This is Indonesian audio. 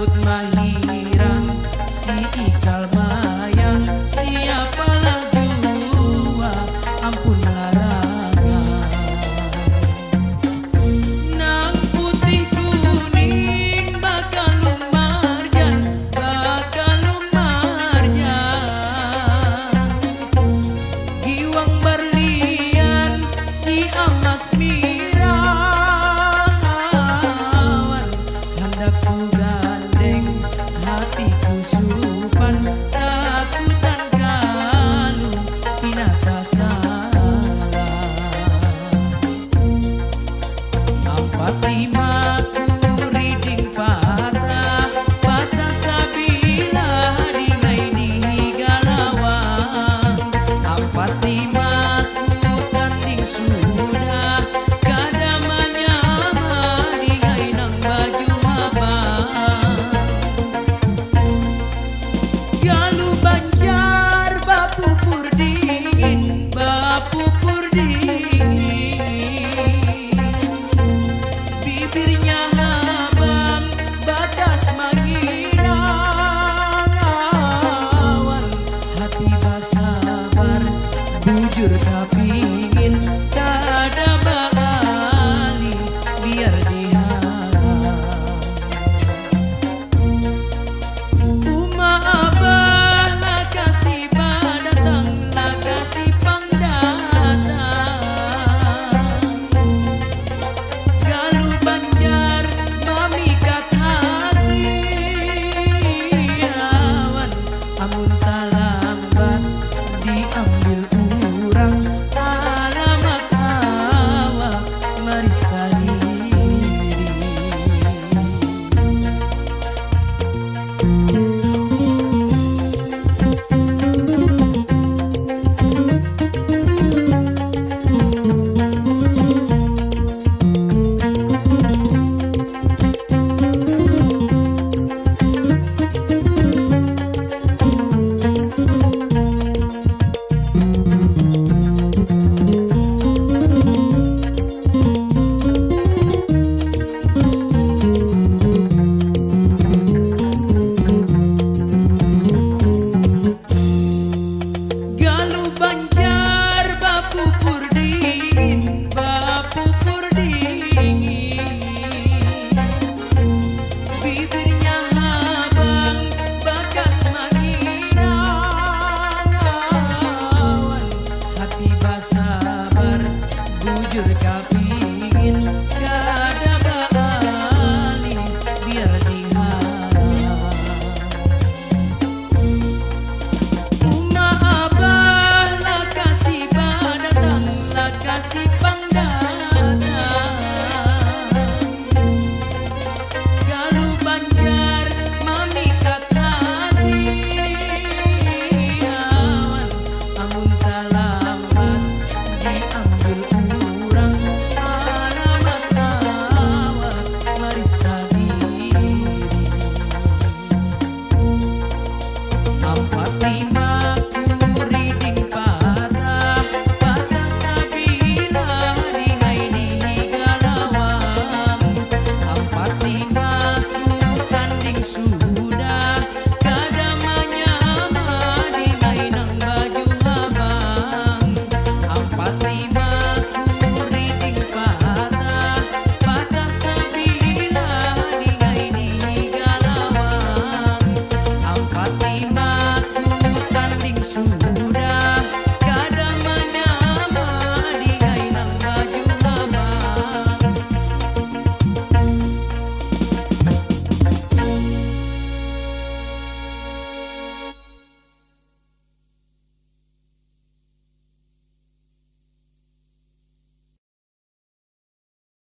rambut mahirang si ikal mayang siapa lagi ampun larangan. Nang putih kuning bakal lumarjan giwang berlian si amas mirawan hendak ku gandeng hatiku supan takutan kalu pinata salah nampak limaku riding patah patah sabila dingai di galawang nampak limaku tanding sudah kadamanya dingai nang baju abang galu banjar bapupur dingin bibirnya abang batas mangirangan hati basabar bujur kapingin kada bakali biar diharap Uma abah lah kasih padatang lah kasih pangdatang galu banjar mamikat hati awan amun talambat diambil urang alamat awak maris kadiri. Galu banjar bapupur dingin bibirnya abang bakas mangirangan hati basabar bujur kapingin